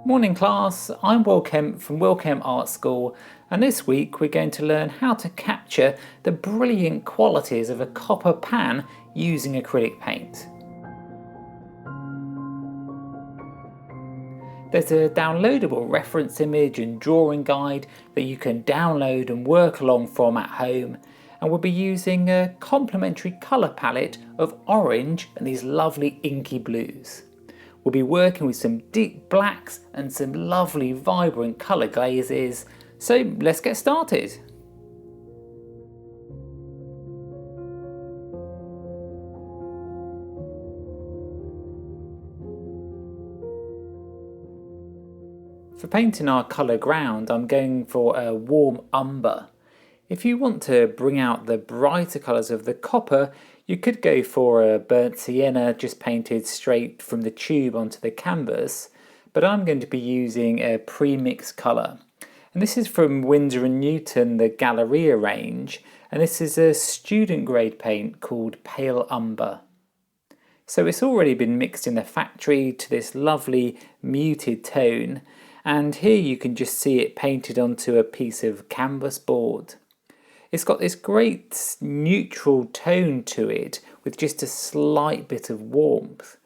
Morning class, I'm Will Kemp from Will Kemp Art School, and this week we're going to learn how to capture the brilliant qualities of a copper pan using acrylic paint. There's a downloadable reference image and drawing guide that you can download and work along from at home, and we'll be using a complementary colour palette of orange and these lovely inky blues. We'll be working with some deep blacks and some lovely vibrant colour glazes, so let's get started. For painting our colour ground, I'm going for a warm umber. If you want to bring out the brighter colours of the copper, you could go for a burnt sienna just painted straight from the tube onto the canvas, but I'm going to be using a pre-mixed colour. And this is from Winsor & Newton, the Galleria range, and this is a student grade paint called Pale Umber. So it's already been mixed in the factory to this lovely muted tone, and here you can just see it painted onto a piece of canvas board. It's got this great neutral tone to it with just a slight bit of warmth,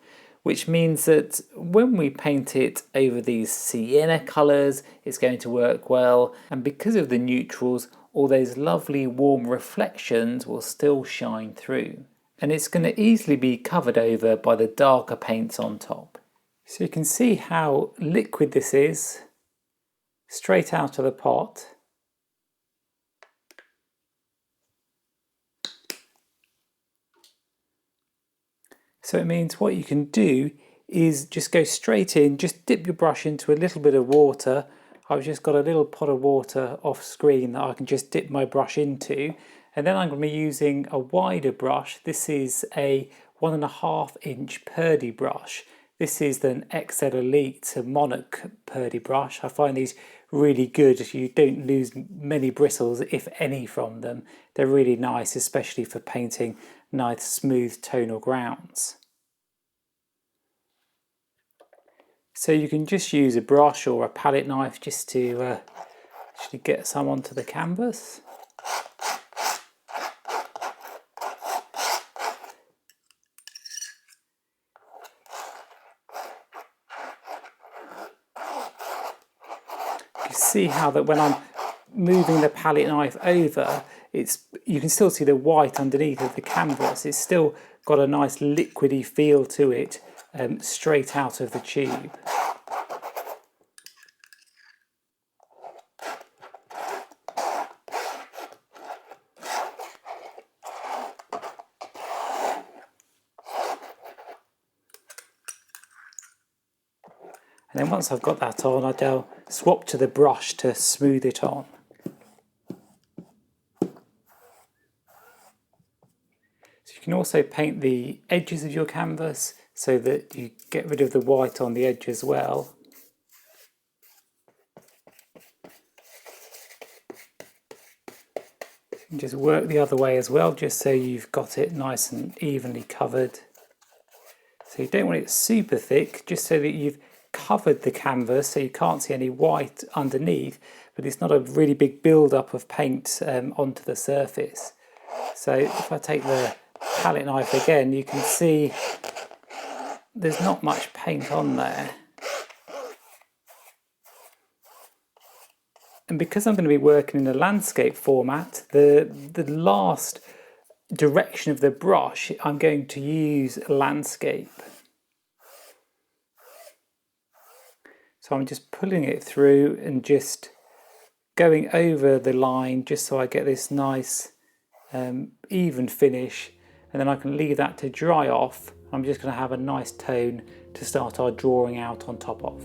which means that when we paint it over these sienna colours, it's going to work well, and because of the neutrals, all those lovely warm reflections will still shine through. And it's going to easily be covered over by the darker paints on top. So you can see how liquid this is, straight out of the pot. So it means what you can do is just go straight in, just dip your brush into a little bit of water. I've just got a little pot of water off screen that I can just dip my brush into. And then I'm going to be using a wider brush. This is a 1.5 inch Purdy brush. This is an XL Elite Monarch Purdy brush. I find these really good. You don't lose many bristles, if any, from them. They're really nice, especially for painting nice smooth tonal grounds. So you can just use a brush or a palette knife just to actually get some onto the canvas. You see how that when I'm moving the palette knife over, you can still see the white underneath of the canvas. It's still got a nice liquidy feel to it, straight out of the tube. And then once I've got that on, I'll swap to the brush to smooth it on. So you can also paint the edges of your canvas so that you get rid of the white on the edge as well. You can just work the other way as well, just so you've got it nice and evenly covered. So you don't want it super thick, just so that you've covered the canvas so you can't see any white underneath, but it's not a really big build-up of paint onto the surface. So if I take the palette knife again, you can see there's not much paint on there. And because I'm going to be working in a landscape format, the last direction of the brush, I'm going to use landscape. So I'm just pulling it through and just going over the line just so I get this nice even finish, and then I can leave that to dry off. I'm just going to have a nice tone to start our drawing out on top of.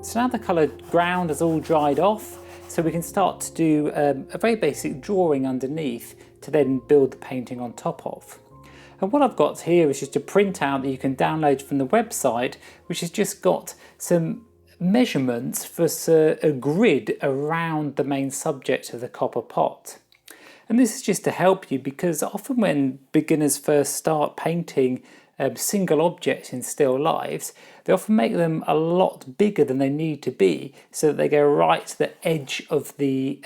So now the coloured ground has all dried off, so we can start to do a very basic drawing underneath to then build the painting on top of. And what I've got here is just a printout that you can download from the website, which has just got some measurements for a grid around the main subject of the copper pot. And this is just to help you, because often when beginners first start painting single objects in still lifes, they often make them a lot bigger than they need to be, so that they go right to the edge of the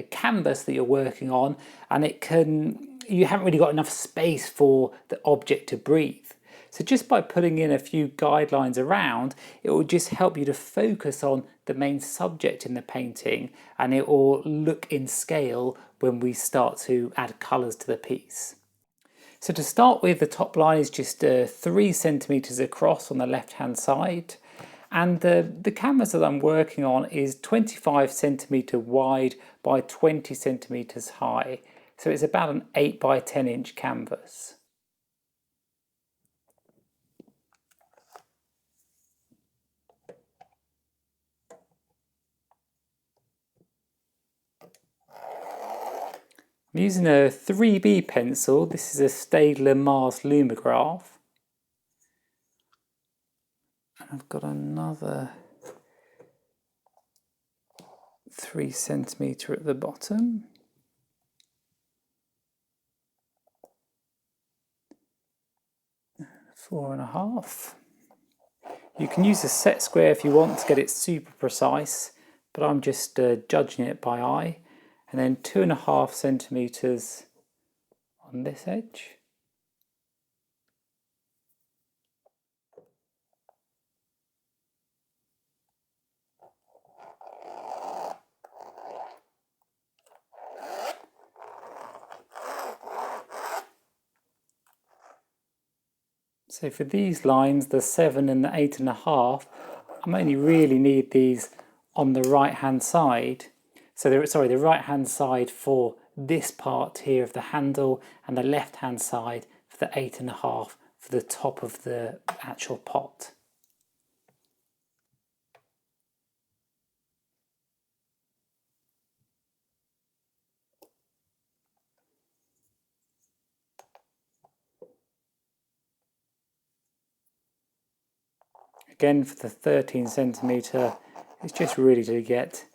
canvas that you're working on, and you haven't really got enough space for the object to breathe. So just by putting in a few guidelines around, it will just help you to focus on the main subject in the painting, and it will look in scale when we start to add colours to the piece. So to start with, the top line is just 3 centimetres across on the left hand side, and the canvas that I'm working on is 25 centimetre wide by 20 centimetres high, so it's about an 8 by 10 inch canvas. I'm using a 3B pencil. This is a Staedtler Mars Lumograph. And I've got another 3 centimetre at the bottom. Four and a half. You can use a set square if you want to get it super precise, but I'm just judging it by eye. And then 2.5 centimetres on this edge. So for these lines, the 7 and the 8.5, I only really need these on the right hand side. So the right hand side for this part here of the handle, and the left hand side for the 8.5 for the top of the actual pot. Again, for the 13 centimetre, it's just really to get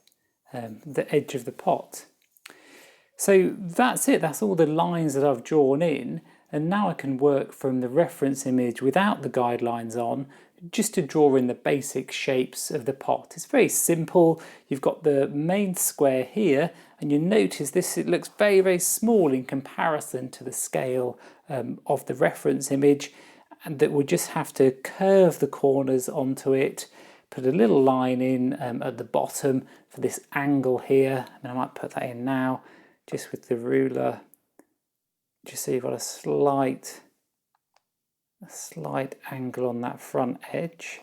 the edge of the pot. So that's it, that's all the lines that I've drawn in, and now I can work from the reference image without the guidelines on, just to draw in the basic shapes of the pot. It's very simple. You've got the main square here, and you notice this, it looks very, very small in comparison to the scale of the reference image, and that we'll just have to curve the corners onto it, put a little line in at the bottom for this angle here. I might put that in now, just with the ruler, just so you've got a slight angle on that front edge.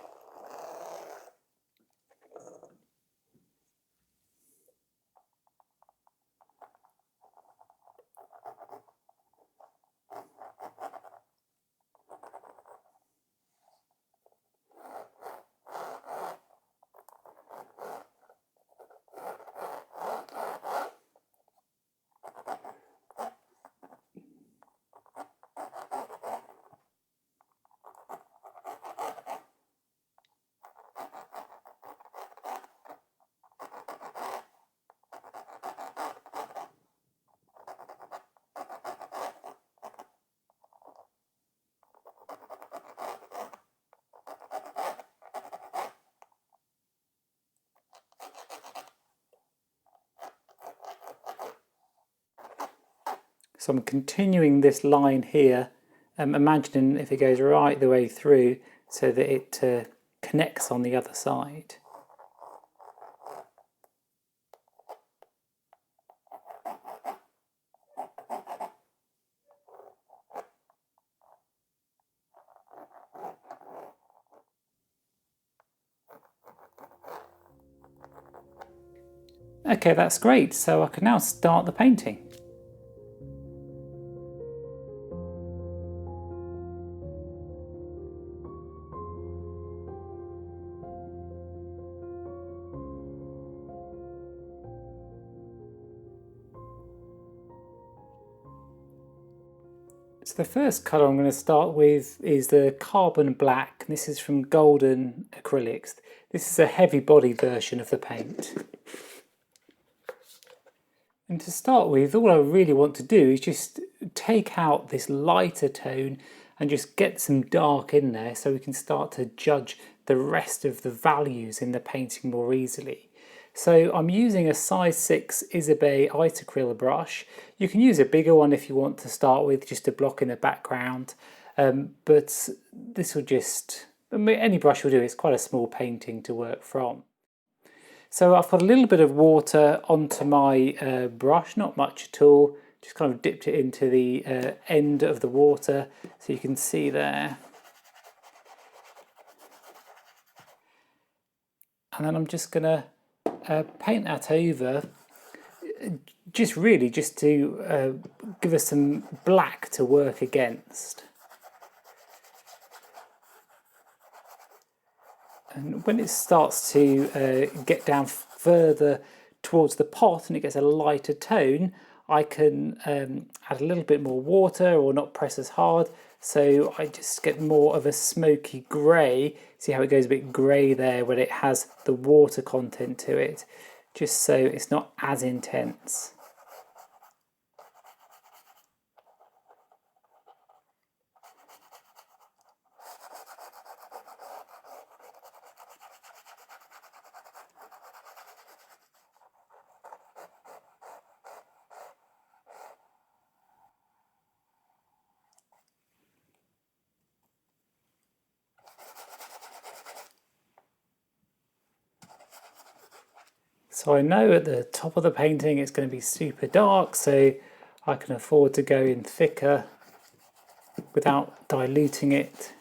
So I'm continuing this line here, imagining if it goes right the way through so that it connects on the other side. Okay, that's great. So I can now start the painting. So the first colour I'm going to start with is the carbon black. This is from Golden Acrylics. This is a heavy body version of the paint. And to start with, all I really want to do is just take out this lighter tone and just get some dark in there so we can start to judge the rest of the values in the painting more easily. So I'm using a size 6 Isabey Acrylic brush. You can use a bigger one if you want to start with, just to block in the background. But this will just, I mean, any brush will do, it's quite a small painting to work from. So I've got a little bit of water onto my brush, not much at all, just kind of dipped it into the end of the water so you can see there. And then I'm just going to paint that over, just to give us some black to work against. And when it starts to get down further towards the pot and it gets a lighter tone, I can add a little bit more water or not press as hard, so I just get more of a smoky grey. See how it goes a bit grey there when it has the water content to it, just so it's not as intense. So I know at the top of the painting it's going to be super dark, so I can afford to go in thicker without diluting it.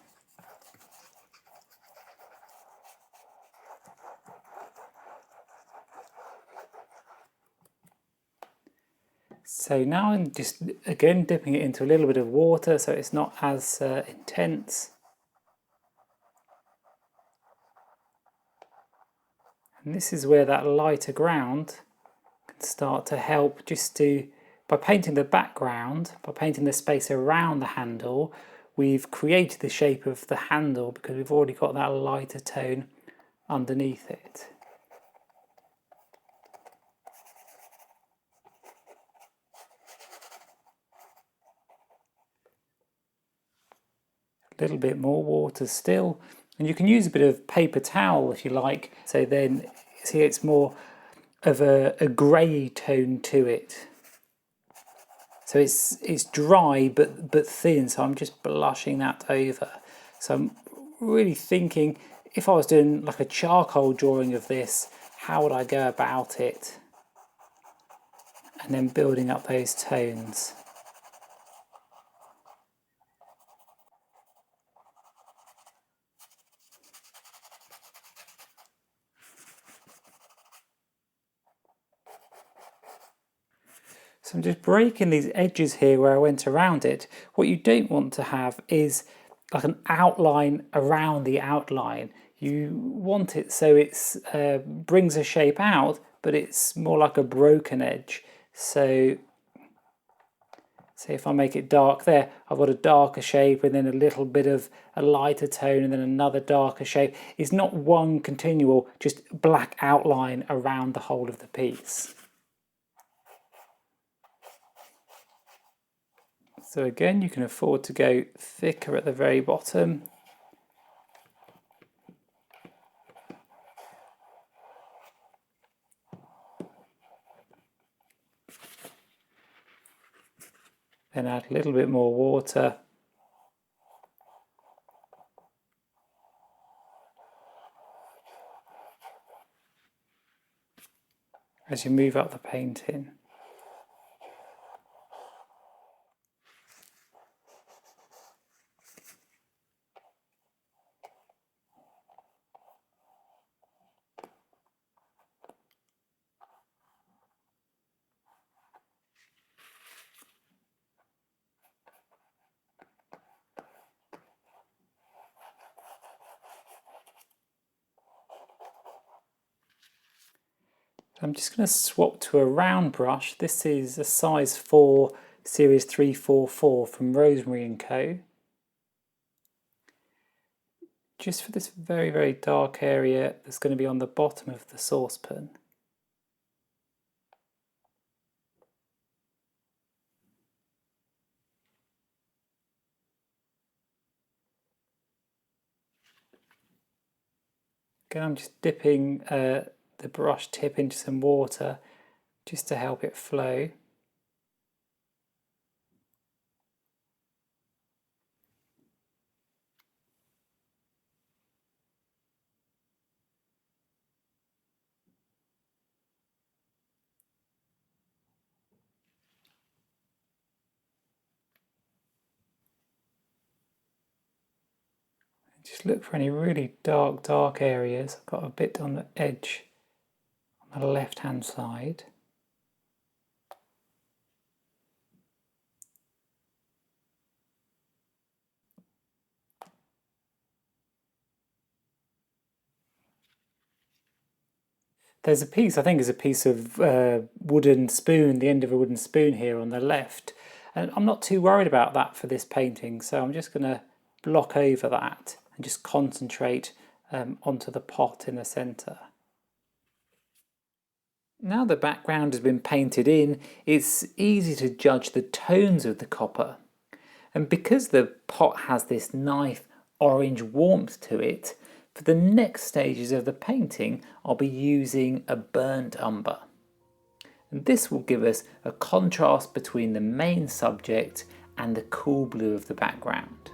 So now I'm just again dipping it into a little bit of water so it's not as intense. And this is where that lighter ground can start to help, just to, by painting the background, by painting the space around the handle, we've created the shape of the handle because we've already got that lighter tone underneath it. A little bit more water still, and you can use a bit of paper towel if you like, so then see it's more of a grey tone to it. So it's dry but thin, so I'm just blushing that over. So I'm really thinking, if I was doing like a charcoal drawing of this, how would I go about it? And then building up those tones. So I'm just breaking these edges here where I went around it. What you don't want to have is like an outline around the outline. You want it so it's brings a shape out, but it's more like a broken edge. So say if I make it dark there, I've got a darker shape and then a little bit of a lighter tone and then another darker shape. It's not one continual, just black outline around the whole of the piece. So again, you can afford to go thicker at the very bottom. Then add a little bit more water. As you move up the painting. I'm just going to swap to a round brush. This is a size 4 series 344 from Rosemary & Co. Just for this very, very dark area that's going to be on the bottom of the saucepan. Again, I'm just dipping the brush tip into some water just to help it flow. Just look for any really dark areas. I've got a bit on the edge on the left hand side. There's a piece, I think is a piece of wooden spoon, the end of a wooden spoon here on the left. And I'm not too worried about that for this painting, so I'm just going to block over that and just concentrate onto the pot in the centre. Now the background has been painted in, it's easy to judge the tones of the copper. And because the pot has this nice orange warmth to it, for the next stages of the painting, I'll be using a burnt umber. And this will give us a contrast between the main subject and the cool blue of the background.